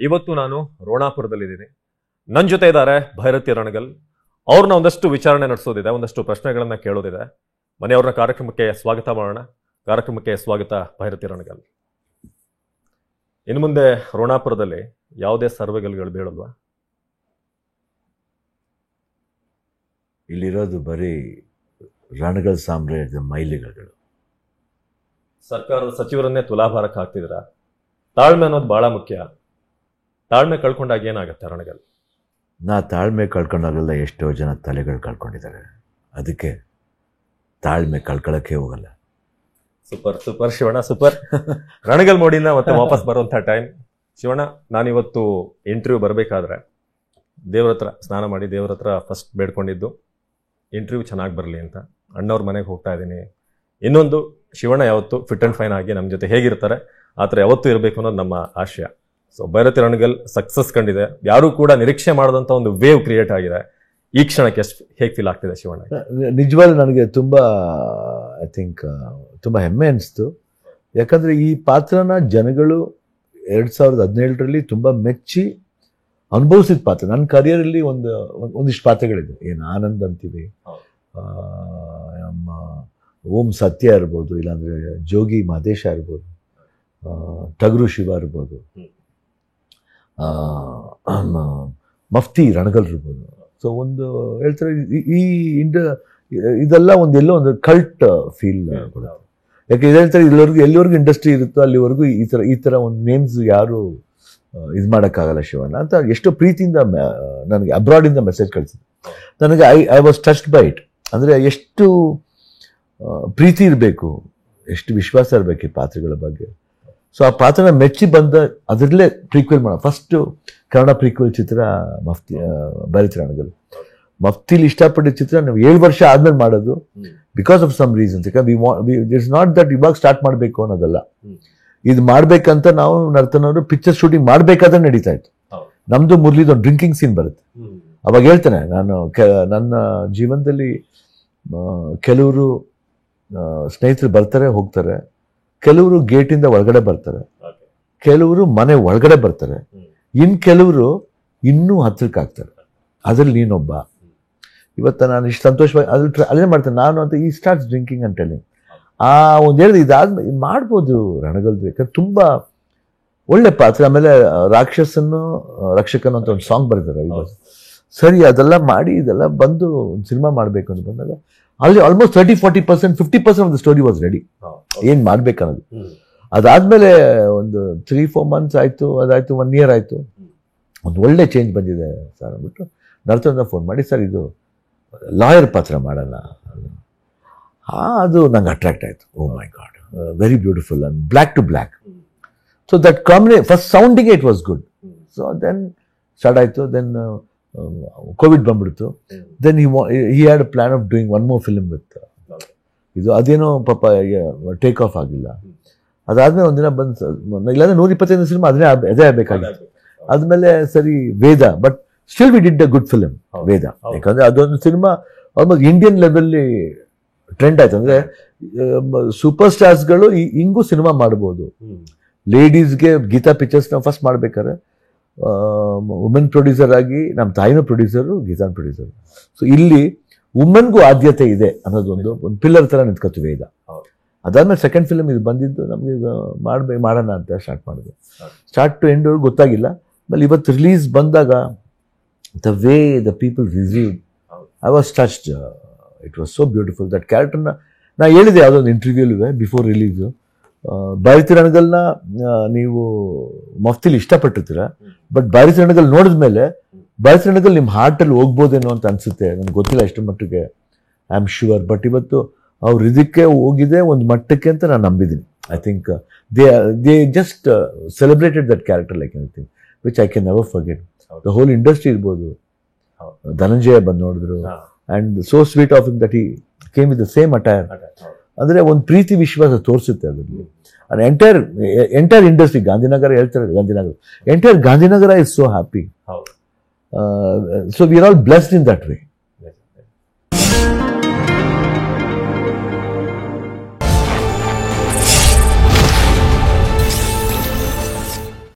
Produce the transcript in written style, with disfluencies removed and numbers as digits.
ಇವತ್ತು ನಾನು ರೋಣಾಪುರದಲ್ಲಿದ್ದೀನಿ. ನನ್ನ ಜೊತೆ ಇದ್ದಾರೆ ಭೈರತಿ ರಣಗಲ್. ಅವ್ರನ್ನ ಒಂದಷ್ಟು ವಿಚಾರಣೆ ನಡೆಸೋದಿದೆ, ಒಂದಷ್ಟು ಪ್ರಶ್ನೆಗಳನ್ನ ಕೇಳೋದಿದೆ. ಮನೆಯವ್ರನ್ನ ಕಾರ್ಯಕ್ರಮಕ್ಕೆ ಸ್ವಾಗತ ಮಾಡೋಣ. ಕಾರ್ಯಕ್ರಮಕ್ಕೆ ಸ್ವಾಗತ ಭೈರತಿ ರಣಗಲ್. ಇನ್ನು ಮುಂದೆ ರೋಣಾಪುರದಲ್ಲಿ ಯಾವುದೇ ಸರ್ವೆಗಳು ಬೀಳಲ್ವಾ? ಇಲ್ಲಿರೋದು ಬರೀ ರಣಗಲ್ ಸಾಮ್ರಾಜ್ಯದ ಮೈಲಿಗಳು. ಸರ್ಕಾರದ ಸಚಿವರನ್ನೇ ತುಲಾಭಾರಕ್ಕೆ ಹಾಕ್ತಿದ್ರ. ತಾಳ್ಮೆ ಅನ್ನೋದು ಬಹಳ ಮುಖ್ಯ. ತಾಳ್ಮೆ ಕಳ್ಕೊಂಡಾಗ ಏನಾಗುತ್ತೆ ರಣಗಲ್? ನಾ ತಾಳ್ಮೆ ಕಳ್ಕೊಂಡಾಗೆಲ್ಲ ಎಷ್ಟೋ ಜನ ತಲೆಗಳು ಕಳ್ಕೊಂಡಿದ್ದಾರೆ. ಅದಕ್ಕೆ ತಾಳ್ಮೆ ಕಳ್ಕೊಳ್ಳೋಕ್ಕೆ ಹೋಗಲ್ಲ. Super super Shivanna, super. Ranagal ಮೋಡಿನ ಮತ್ತೆ ವಾಪಸ್ ಬರುವಂಥ ಟೈಮ್. ಶಿವಣ್ಣ, ನಾನಿವತ್ತು ಇಂಟರ್ವ್ಯೂ ಬರಬೇಕಾದ್ರೆ ದೇವ್ರ ಹತ್ರ ಸ್ನಾನ ಮಾಡಿ ದೇವ್ರ ಹತ್ರ ಫಸ್ಟ್ ಬೇಡ್ಕೊಂಡಿದ್ದು ಇಂಟರ್ವ್ಯೂ ಚೆನ್ನಾಗಿ ಬರಲಿ ಅಂತ. ಅಣ್ಣವ್ರ ಮನೆಗೆ ಹೋಗ್ತಾ ಇದ್ದೀನಿ. ಇನ್ನೊಂದು, ಶಿವಣ್ಣ ಯಾವತ್ತು ಫಿಟ್ ಆ್ಯಂಡ್ ಫೈನ್ ಆಗಿ ನಮ್ಮ ಜೊತೆ ಹೇಗಿರ್ತಾರೆ ಆ ಥರ ಯಾವತ್ತೂ ಇರಬೇಕು ಅನ್ನೋದು ನಮ್ಮ ಆಶಯ. ಸೊ ಭೈರತಿ ರಣಗಲ್ ಸಕ್ಸಸ್ ಕಂಡಿದೆ. ಯಾರೂ ಕೂಡ ನಿರೀಕ್ಷೆ ಮಾಡಿದಂಥ ಒಂದು ವೇವ್ ಕ್ರಿಯೇಟ್ ಆಗಿದೆ. ಈ ಕ್ಷಣಕ್ಕೆ ಹೇಗೆ ಫೀಲ್ ಆಗ್ತಿದೆ ಶಿವಣ್ಣ? ನಿಜವಾಗ್ಲೂ ನನಗೆ ತುಂಬ ಐ ಥಿಂಕ್ ತುಂಬ ಹೆಮ್ಮೆ ಅನಿಸ್ತು. ಯಾಕಂದರೆ ಈ ಪಾತ್ರನ ಜನಗಳು 2017ರಲ್ಲಿ ತುಂಬ ಮೆಚ್ಚಿ ಅನುಭವಿಸಿದ ಪಾತ್ರ. ನನ್ನ ಕರಿಯರಲ್ಲಿ ಒಂದಿಷ್ಟು ಪಾತ್ರಗಳಿದೆ. ಏನು ಆನಂದ್ ಅಂತೀವಿ, ನಮ್ಮ ಓಂ ಸತ್ಯ ಇರ್ಬೋದು, ಇಲ್ಲಾಂದರೆ ಜೋಗಿ ಮಹದೇಶ ಇರ್ಬೋದು, ಟಗರು ಶಿವ ಇರ್ಬೋದು, ಮಫ್ತಿ ರಣಗಲ್ ಇರ್ಬೋದು. ಸೊ ಒಂದು ಹೇಳ್ತಾರೆ ಈ ಇದೆಲ್ಲ ಎಲ್ಲೋ ಒಂದು ಕಲ್ಟ್ ಫೀಲ್ ಕೊಡುತ್ತೆ. ಯಾಕೆ ಇದು ಹೇಳ್ತಾರೆ, ಎಲ್ಲಿವರೆಗೂ ಇಂಡಸ್ಟ್ರಿ ಇರುತ್ತೋ ಅಲ್ಲಿವರೆಗೂ ಈ ಥರ ಒಂದು ನೇಮ್ಸ್ ಯಾರು ಇದು ಮಾಡೋಕ್ಕಾಗಲ್ಲ ಶಿವಣ್ಣ ಅಂತ ಎಷ್ಟೋ ಪ್ರೀತಿಯಿಂದ ನನಗೆ ಅಬ್ರಾಡಿಂದ ಮೆಸೇಜ್ ಕಳಿಸಿದ್ರು. ನನಗೆ I was touched by it. ಅಂದರೆ ಎಷ್ಟು ಪ್ರೀತಿ ಇರಬೇಕು, ಎಷ್ಟು ವಿಶ್ವಾಸ ಇರಬೇಕು ಈ ಪಾತ್ರಗಳ ಬಗ್ಗೆ. ಸೊ ಆ ಪಾತ್ರನ ಮೆಚ್ಚಿ ಬಂದ ಅದರಲ್ಲೇ ಪ್ರೀಕ್ವೆಲ್ ಮಾಡೋಣ. ಫಸ್ಟು ಕನ್ನಡ ಪ್ರೀಕ್ವೆಲ್ ಚಿತ್ರ ಮಫ್ತಿ, ಭೈರತಿ ರಣಗಲ್. ಮಫ್ತಿಲಿ ಇಷ್ಟಪಟ್ಟಿದ್ದ ಚಿತ್ರ ನಾವು 7 ವರ್ಷ ಆದ್ಮೇಲೆ ಮಾಡೋದು because of some reasons. It's not that ಇವಾಗ ಸ್ಟಾರ್ಟ್ ಮಾಡಬೇಕು ಅನ್ನೋದಲ್ಲ. ಇದು ಮಾಡ್ಬೇಕಂತ ನಾವು ನರ್ತನವರು ಪಿಕ್ಚರ್ ಶೂಟಿಂಗ್ ಮಾಡ್ಬೇಕಾದ್ರೆ ನಡೀತಾ ಇತ್ತು. ನಮ್ದು ಮುರಳಿದೊಂದು ಡ್ರಿಂಕಿಂಗ್ ಸೀನ್ ಬರುತ್ತೆ. ಅವಾಗ ಹೇಳ್ತೇನೆ ನಾನು, ನನ್ನ ಜೀವನದಲ್ಲಿ ಕೆಲವರು ಸ್ನೇಹಿತರು ಬರ್ತಾರೆ ಹೋಗ್ತಾರೆ, ಕೆಲವರು ಗೇಟಿಂದ ಒಳಗಡೆ ಬರ್ತಾರೆ, ಕೆಲವರು ಮನೆ ಒಳಗಡೆ ಬರ್ತಾರೆ, ಇನ್ ಕೆಲವರು ಇನ್ನೂ ಹತ್ರಕ್ಕೆ ಆಗ್ತಾರೆ. ಅದ್ರಲ್ಲಿ ನೀನೊಬ್ಬ. ಇವತ್ತು ನಾನು ಇಷ್ಟು ಸಂತೋಷವಾಗಿ ಅಲ್ಲೇ ಮಾಡ್ತೇನೆ ನಾನು ಅಂತ. ಈ ಸ್ಟಾರ್ಟ್ಸ್ ಡ್ರಿಂಕಿಂಗ್ ಅಂತ ಹೇಳಿ ಆ ಒಂದು ಹೇಳಿದ್ರೆ ಇದಾದ್ಮೇಲೆ ಮಾಡ್ಬೋದು ರಣಗಲ್ದು. ಯಾಕಂದ್ರೆ ತುಂಬ ಒಳ್ಳೆ ಪಾತ್ರ. ಆಮೇಲೆ ರಾಕ್ಷಸನ್ನು ರಕ್ಷಕನು ಅಂತ ಒಂದು ಸಾಂಗ್ ಬರೆದಿದ್ದಾರೆ. ಸರಿ, ಅದೆಲ್ಲ ಮಾಡಿ ಇದೆಲ್ಲ ಬಂದು ಒಂದು ಸಿನಿಮಾ ಮಾಡಬೇಕು ಅಂತ ಬಂದಾಗ ಅಲ್ಲಿ almost 30-40%, 50% of the story was ready. ಏನು ಮಾಡ್ಬೇಕನ್ನೋದು. ಅದಾದ್ಮೇಲೆ ಒಂದು 3-4 ಮಂತ್ಸ್ ಆಯಿತು, ಅದಾಯಿತು 1 year ಆಯಿತು. ಒಂದು ಒಳ್ಳೆ ಚೇಂಜ್ ಬಂದಿದೆ ಸರ್ ಅಂದ್ಬಿಟ್ಟು ನರ್ತನ ಫೋನ್ ಮಾಡಿ, ಸರ್ ಇದು ಲಾಯರ್ ಪಾತ್ರ ಮಾಡೋಣ. ಅದು ನಂಗೆ ಅಟ್ರಾಕ್ಟ್ ಆಯಿತು. Oh my god, very beautiful and black to black. So that first sounding it was good. So then start ಆಯಿತು. ದೆನ್ ಕೋವಿಡ್ ಬಂದ್ಬಿಡ್ತು. Then he had a plan of doing 1 more film with ಇದು. ಅದೇನೋ ಪಾಪ take off ಆಗಿಲ್ಲ. ಅದಾದ್ಮೇಲೆ ಒಂದಿನ ಬಂದು, ಇಲ್ಲಾಂದ್ರೆ 125 ಸಿನಿಮಾ ಅದೇ ಆಗಬೇಕಾಗಿತ್ತು. ಆದ್ಮೇಲೆ ಸರಿ Vedha, but still we did a good film Vedha. ಯಾಕಂದ್ರೆ ಅದೊಂದು ಸಿನಿಮಾ ಆಲ್ಮೋಸ್ಟ್ ಇಂಡಿಯನ್ ಲೆವೆಲ್ಲಿ ಟ್ರೆಂಡ್ ಆಯ್ತು. ಅಂದ್ರೆ ಸೂಪರ್ ಸ್ಟಾರ್ಸ್ಗಳು ಹಿಂಗೂ ಸಿನಿಮಾ ಮಾಡ್ಬೋದು. ಲೇಡೀಸ್ಗೆ ಗೀತಾ ಪಿಕ್ಚರ್ಸ್ ನಾವು ಫಸ್ಟ್ ಮಾಡ್ಬೇಕಾದ್ರೆ ವುಮೆನ್ ಪ್ರೊಡ್ಯೂಸರ್ ಆಗಿ ನಮ್ಮ ತಾಯಿನೂ ಪ್ರೊಡ್ಯೂಸರು, ಗೀತಾನ್ ಪ್ರೊಡ್ಯೂಸರ್. ಸೊ ಇಲ್ಲಿ ವುಮೆನ್ಗೂ ಆದ್ಯತೆ ಇದೆ ಅನ್ನೋದೊಂದು ಪಿಲ್ಲರ್ ಥರ ನಿಂತ್ಕೊತೀವಿ ವೇದ. ಅದಾದ್ಮೇಲೆ ಸೆಕೆಂಡ್ ಫಿಲ್ಮ್ ಇದು ಬಂದಿದ್ದು ನಮಗೆ ಈಗ ಮಾಡೋಣ ಅಂತ ಸ್ಟಾರ್ಟ್ ಮಾಡಿದ್ವಿ. ಸ್ಟಾರ್ಟ್ ಟು ಎಂಡ್ ಗೊತ್ತಾಗಿಲ್ಲ. ಆಮೇಲೆ ಇವತ್ತು ರಿಲೀಸ್ ಬಂದಾಗ the way the people received, I was touched. It was so beautiful. That ಕ್ಯಾರೆಕ್ಟರ್ನ ನಾ ಹೇಳಿದೆ ಯಾವುದೊಂದು ಇಂಟರ್ವ್ಯೂಲುವೆ ಬಿಫೋರ್ ರಿಲೀಸು. ಭೈರತಿ ರಣಗಲ್ನ ನೀವು ಮಫ್ತಿಲಿ ಇಷ್ಟಪಟ್ಟಿರ್ತೀರ, ಬಟ್ ಭೈರತಿ ರಣಗಲ್ ನೋಡಿದ್ಮೇಲೆ ಭೈರತಿ ರಣಗಲ್ ನಿಮ್ಮ ಹಾರ್ಟಲ್ಲಿ ಹೋಗ್ಬೋದೇನೋ ಅಂತ ಅನಿಸುತ್ತೆ. ನನಗೆ ಗೊತ್ತಿಲ್ಲ ಎಷ್ಟು ಮಟ್ಟಿಗೆ, ಐ ಆಮ್ ಶ್ಯೂರ್. ಬಟ್ ಇವತ್ತು ಅವ್ರು ಇದಕ್ಕೆ ಹೋಗಿದೆ ಒಂದು ಮಟ್ಟಕ್ಕೆ ಅಂತ ನಾನು ನಂಬಿದ್ದೀನಿ. I think they just celebrated that character like anything which I can never forget. The whole industry ಇರ್ಬೋದು, ಧನಂಜಯ ಬಂದು ನೋಡಿದ್ರು, and so sweet of him that he came with the same attire. ಅಂದರೆ ಒಂದು ಪ್ರೀತಿ ವಿಶ್ವಾಸ ತೋರಿಸುತ್ತೆ ಅದರಲ್ಲಿ. ಎಂಟೈರ್ ಇಂಡಸ್ಟ್ರಿ, ಗಾಂಧಿನಗರ ಹೇಳ್ತಾರೆ, Gandhinagar entire Gandhinagar is so happy. So we are all blessed in that way.